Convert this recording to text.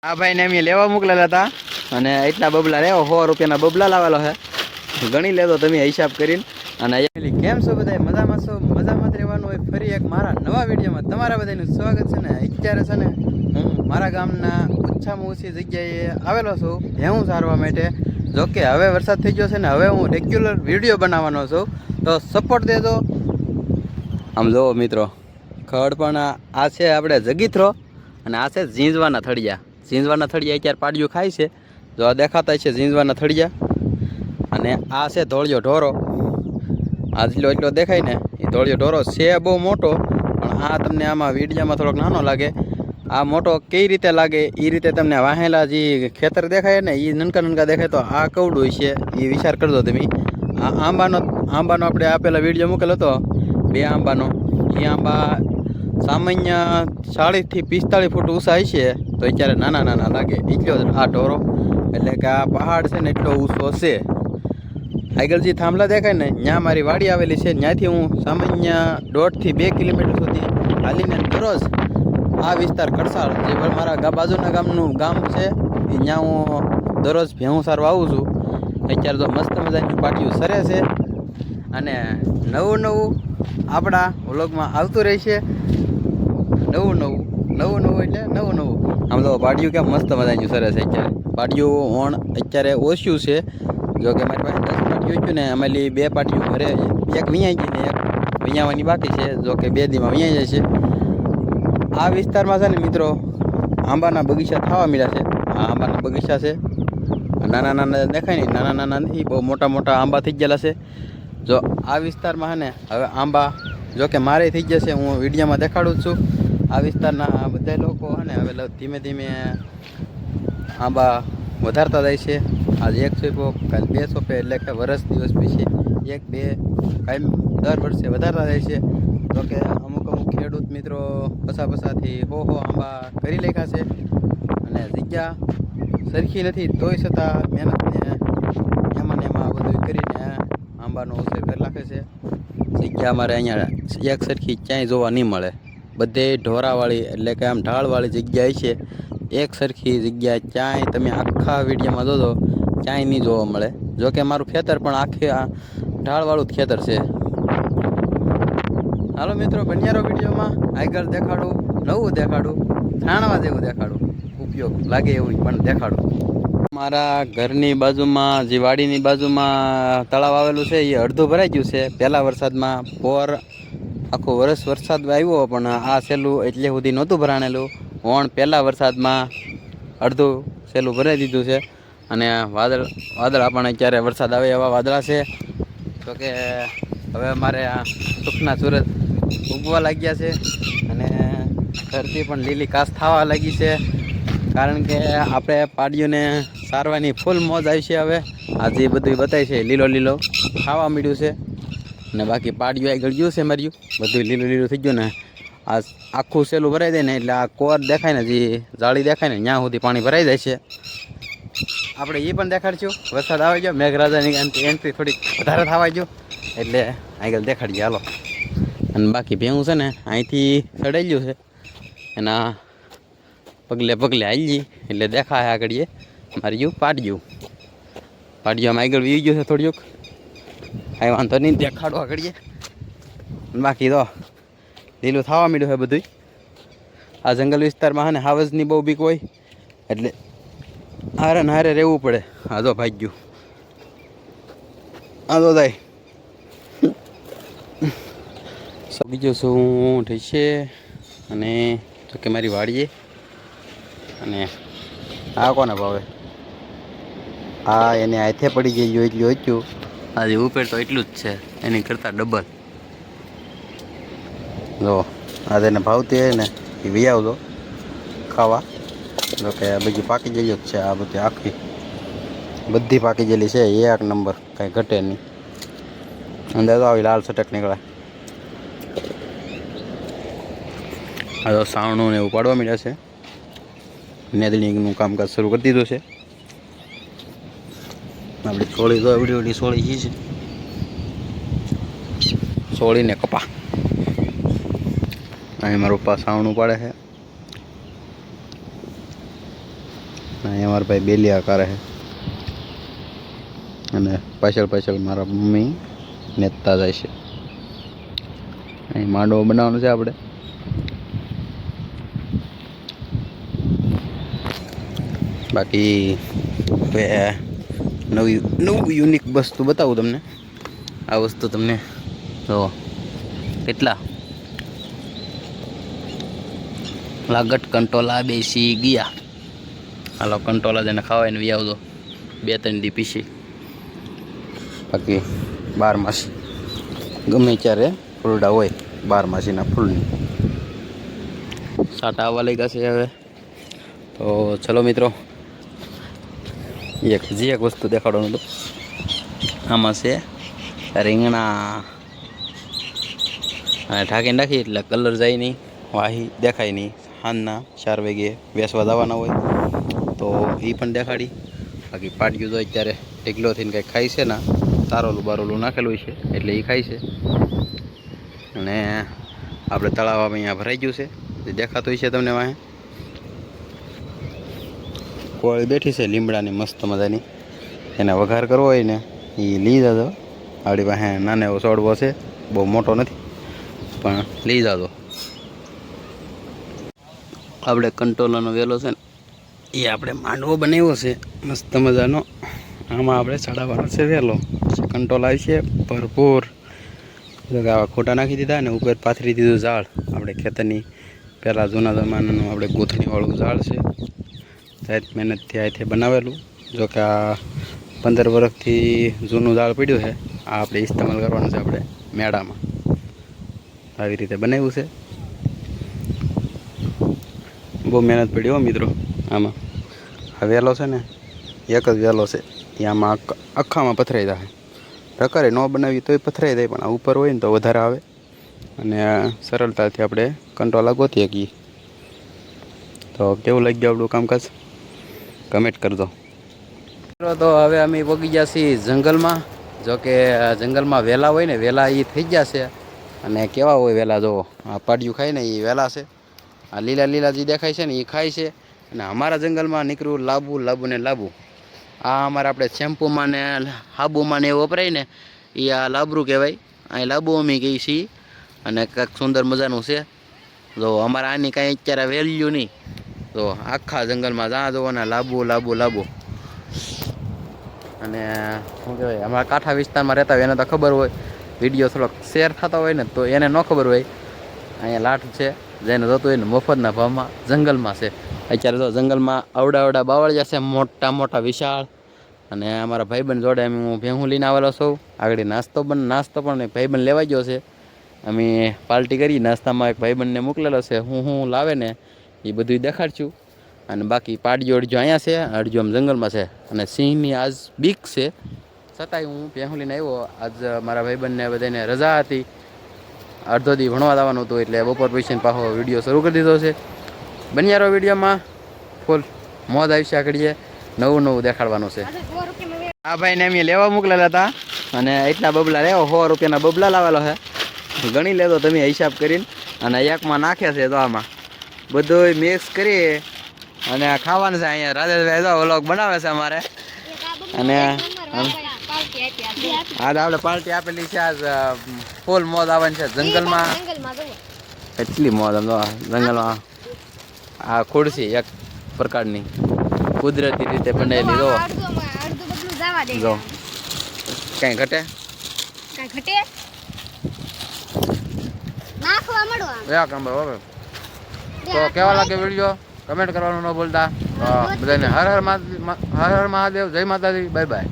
આ ભાઈને અમે લેવા મોકલેલા હતા અને એટલા બબલા લેવો 100 રૂપિયાના બબલા લાવેલો છે. ગણી લેતો તમે હિસાબ કરીને. અને કેમ છો બધા? મજામાં છો? મજામાં જ રહેવાનું હોય. ફરી એક મારા નવા વિડીયોમાં તમારા બધાનું સ્વાગત છે. ને અત્યારે છે ને હું મારા ગામના ઓછામાં ઓછી જગ્યાએ આવેલો છું ભેહું સારવા માટે. જોકે હવે વરસાદ થઈ ગયો છે ને હવે હું રેગ્યુલર વિડીયો બનાવવાનો છું, તો સપોર્ટ દેજો. આમ જુઓ મિત્રો, ખડ પણ આ છે આપણે જગીથરો અને આ છે ઝીંઝવાના થળિયા. ઝીંઝવાના થળિયા અત્યારે પાડિયું ખાય છે. જો આ દેખાતા છે ઝીંઝવાના થળિયા. અને આ છે ધોળિયો ઢોરો. આ એટલો દેખાય ને એ ધોળિયો ઢોરો છે બહુ મોટો, પણ આ તમને આમાં વિડીયામાં થોડોક નાનો લાગે. આ મોટો કઈ રીતે લાગે એ રીતે તમને વાહેલા જે ખેતર દેખાય ને એ નનકા દેખાય, તો આ કવડું છે એ વિચાર કરજો તમે. આ આંબાનો આપણે આપેલા વિડીયો મૂકેલો હતો 2 આંબાનો. એ આંબા સામાન્ય 40 થી 45 ફૂટ ઊંચા છે, તો અત્યારે નાના નાના લાગે એટલો જ આ ઢોરો. એટલે કે આ પહાડ છે ને એટલો ઊંચો છે. આગળ જે થાંભલા દેખાય ને ત્યાં મારી વાડી આવેલી છે. ત્યાંથી હું સામાન્ય 1.5 થી 2 કિલોમીટર સુધી હાલીને દરરોજ આ વિસ્તાર કડસાળ, જે મારા બાજુના ગામનું ગામ છે, ત્યાં હું દરરોજ ભેહું સારવા આવું છું. અત્યારે તો મસ્ત મજાનું પાટિયું સરે છે અને નવું આપણા વ્લોગમાં આવતું રહેશે. નવું એટલે નવું. આમ તો પાટિયું કેમ મસ્ત મજાનું સરે છે. અત્યારે પાટિયું ઓણ અત્યારે ઓછું છે. જો કે મારી પાસે 10 પાટિયું હતું ને, એમાંથી 2 પાટિયું ઘરે, એક વિયાઈ ગઈ ને એક વિયાવાની બાકી છે. જો કે 2 દીમાં વિયાઈ જાય છે. આ વિસ્તારમાં છે ને મિત્રો આંબાના બગીચા થવા મળ્યા છે. આ આંબાના બગીચા છે. નાના નાના દેખાય ને, નાના નાના નથી, બહુ મોટા મોટા આંબા થઈ ગયેલા છે. જો આ વિસ્તારમાં છે ને હવે આંબા, જો કે મારે થઈ જશે, હું વિડીયોમાં દેખાડું જ છું. આ વિસ્તારના બધા લોકો છે ને હવે ધીમે ધીમે આંબા વધારતા જાય છે. આજે 1 સોંપો, કાલે 2 સોંપે, એટલે કે વર્ષ દિવસ પછી 1-2 કાયમ દર વર્ષે વધારતા જાય છે. તો કે અમુક ખેડૂત મિત્રો પસાથી હો આંબા કરી લેખા છે. અને જગ્યા સરખી નથી તોય છતાં મહેનતને એમાં બધું કરીને આંબાનો ઉછેર કરી નાખે છે. જગ્યા અમારે અહીંયા એક સરખી ક્યાંય જોવા નહીં મળે. બધે ઢોરાવાળી એટલે કે આમ ઢાળવાળી જગ્યા છે. એક સરખી જગ્યા ક્યાંય તમે આખા વિડીયોમાં જોજો ક્યાંય નહીં જોવા મળે. જોકે મારું ખેતર પણ આખે આ ઢાળવાળું જ ખેતર છે. હાલો મિત્રો, બન્યારો વિડીયોમાં આગળ દેખાડું, નવું દેખાડું, જાણવા જેવું દેખાડું, ઉપયોગ લાગે એવું પણ દેખાડું. મારા ઘરની બાજુમાં જે વાડીની બાજુમાં તળાવ આવેલું છે એ અડધું ભરાઈ ગયું છે. પહેલા વરસાદમાં આખું વર્ષ વરસાદ આવ્યો, પણ આ સહેલું એટલે સુધી નહોતું ભરાણેલું. પહેલા વરસાદમાં અડધું સહેલું ભરાઈ દીધું છે. અને વાદળા પણ અત્યારે વરસાદ આવે એવા વાદળા છે. તો કે હવે અમારે આ સુખના સુરત ઉગવા લાગ્યા છે અને ધરતી પણ લીલી કાસ થવા લાગી છે. કારણ કે આપણે પાડીઓને સારવાની ફૂલ મોજ આવી છે. હવે આ જે બધું બતાય છે લીલો ખાવા મળ્યું છે. અને બાકી પાડીઓ આગળ ગયું છે માર્યું, બધું લીલું થઈ ગયું ને. આ આખું સહેલું ભરાઈ જાય ને એટલે આ કોર દેખાય ને, જે જાળી દેખાય ને ત્યાં સુધી પાણી ભરાઈ જાય છે. આપણે એ પણ દેખાડશું. વરસાદ આવી ગયો, મેઘરાજાની એન્ટ્રી થોડીક વધારે થવા ગયો એટલે આગળ દેખાડીએ. હાલો. અને બાકી ભેહું છે ને અહીંથી ચડાઈ ગયું છે, એના પગલે આવી એટલે દેખાય આગળ મારી પાડ્યું આમ આગળ વી ગયું છે થોડીક. કાંઈ વાંધો નહીં, દેખાડો આગળ. બાકી તો લીલું થવા માંડ્યું છે બધું. આ જંગલ વિસ્તારમાં છે ને હાવજની બહુ બીક હોય એટલે હારે રહેવું પડે. આ તો ભાગ્યું, આ તો થાય. બીજું શું થશે? અને તો કે મારી વાડીએ અને આ કોને ભાવે? આ એને હાથે પડી ગયું એટલું હતું. આજે ઉપર તો એટલું જ છે, એની કરતાં ડબલ. જો આ તેને ભાવતી હોય ને એ વી આવજો ખાવા. જો કે આ બધી પાકી ગયેલી જ છે. આ બધી આખી બધી પાકી ગયેલી છે, 1 નંબર, કાંઈ ઘટે નહીં. અંદર તો આવી લાલ સટક નીકળે. આ તો સાવણું ને એવું પાડવા મળ્યા છે. નેદણીનું કામકાજ શરૂ કરી દીધું છે. આપણી સોળી તો એવડી સોળી છે, સોળીને કપા. અહીં મારા પપ્પા સાવણું પાડે છે. અહીંયા મારા ભાઈ બેલિયા કરે છે અને પાછળ પાછળ મારા મમ્મી નેતા જાય છે. અહીં માંડવો બનાવવાનો છે આપણે. બાકી હવે નવું યુનિક વસ્તુ બતાવું તમને. આ વસ્તુ તમને જો કેટલા લાગટ કંટોલા બેસી ગયા. હાલો કંટોલા જઈને ખાવાને વી આવજો 2-3 દી પીસી. બાકી 12 માસી ગમે ત્યારે ફૂલડા હોય 12 માસીના ફૂલની સાટા આવવા લાગ્યા છે હવે. તો ચલો મિત્રો, એક વસ્તુ દેખાડવાનું હતું. આમાં છે રીંગણા અને ઢાંકીને રાખી એટલે કલર જાય નહીં, વાહી દેખાય નહીં. સાંજના 4 વાગે બેસવા જવાના હોય તો એ પણ દેખાડી. બાકી પાટિયું તો અત્યારે ઢીકલો થઈને કંઈક ખાય છે ને, તારોલું બારોલું નાખેલું છે એટલે એ ખાય છે. અને આપણે તળાવમાં અહીંયા ભરાઈ ગયું છે, જે દેખાતું છે તમને વાહે. કોળી બેઠી છે લીમડાની મસ્ત મજાની, એને વઘાર કરવો હોય ને એ લઈ જાજો. આપણી પાસે નાનો એવો છોડવો છે, બહુ મોટો નથી પણ લઈ જાજો. આપણે કંટોલાનો વેલો છે ને એ આપણે માંડવો બનાવ્યો છે મસ્ત મજાનો. આમાં આપણે ચડાવવાનો છે વેલો. કંટોલા છે ભરપૂર. આવા ખોટા નાખી દીધા અને ઉપર પાથરી દીધું ઝાડ. આપણે ખેતરની પહેલાં જૂના જમાનાનું આપણે ગૂંથણીવાળું ઝાડ છે, જાત મહેનતથી આથી બનાવેલું. જોકે આ 15 વર્ષથી જૂનું ઝાડ પડ્યું છે. આ આપણે ઇસ્તેમાલ કરવાનું છે આપણે મેળામાં. આવી રીતે બનાવ્યું છે. બહુ મહેનત પડી હો મિત્રો આમાં. આ વેલો છે ને એક જ વેલો છે, એ આમાં આખામાં પથરાઈ જાય. પ્રકારે ન બનાવી તોય પથરાઈ જાય, પણ આ ઉપર હોય ને તો વધારે આવે અને સરળતાથી આપણે કંટોલા ગોતી શકીએ. તો કેવું લાગ્યું આપણું કામકાજ કમેન્ટ કરજો. તો હવે અમે પગી ગયા છીએ જંગલમાં. જોકે જંગલમાં વેલા હોય ને, વેલા એ થઈ ગયા છે. અને કેવા હોય વેલા, જો આ પાડિયું ખાય ને એ વેલા છે. આ લીલા લીલા જે દેખાય છે ને એ ખાય છે. અને અમારા જંગલમાં નીકળ્યું લાંબુ ને લાંબુ. આ અમારે આપણે શેમ્પૂમાં ને હાબુમાં ને એવું વપરાય ને એ આ લાબરું કહેવાય. અહીં લાંબુ અમે કહીએ છીએ. અને કાંઈક સુંદર મજાનું છે. જો અમારે આની કાંઈ અત્યારે વેલ્યુ નહીં. તો આખા જંગલમાં જ્યાં જવો ને લાંબુ. અને શું કહેવાય, અમારા કાંઠા વિસ્તારમાં રહેતા હોય એને તો ખબર હોય. વિડીયો થોડોક શેર થતા હોય ને તો એને ન ખબર હોય. અહીંયા લાઠ છે, જેને જતું હોય ને મફતના ભાવમાં જંગલમાં છે. અત્યારે તો જંગલમાં અવડા બાવળિયા છે, મોટા વિશાળ. અને અમારા ભાઈબંધ જોડે અમે હું ભેહું લઈને આવેલો છું. આગળ નાસ્તો પણ ભાઈબંધ લેવા ગયો છે. અમે પાર્ટી કરી. નાસ્તામાં એક ભાઈબંધને મોકલેલો છે. હું લાવે ને એ બધું દેખાડશું. અને બાકી પાડીઓ અડજો અહીંયા છે, અડજો આમ જંગલમાં છે. અને સિંહની આજ બીક છે, છતાંય હું ભેહું લઈને આવ્યો. આજ મારા ભાઈબંધને બધાને રજા હતી, અડધો દી ભણવા જવાનું હતું, એટલે બપોર પછી પાછો વિડીયો શરૂ કરી દીધો છે. બન્યા રહો વિડીયોમાં, ફૂલ મોજ આવશે. આગળ નવું દેખાડવાનું છે. આ ભાઈને અમે લેવા મોકલેલા હતા અને એટલા બબલા લેવો 100 રૂપિયાના બબલા લાવેલો છે. ગણી લેજો તમે હિસાબ કરીને. અને એકમાં નાખે છે તો આમાં બધું મિક્સ કરી અને ખાવાનું છે. અહીંયા રાજેશભાઈ જો વ્લોગ બનાવે છે અમારે. અને આજ આપણે પાર્ટી આપેલી છે. આજ ફૂલ મોજ આવવાની છે જંગલમાં. એટલી મોજ જંગલમાં. આ ખુરશી એક પ્રકારની કુદરતી રીતે બનાવેલી. જો કઈ ઘટે તો કેવા લાગે વિડીયો કમેન્ટ કરવાનું ન ભૂલતા. બધાને હર હર મહાદેવ, જય માતાજી, બાય બાય.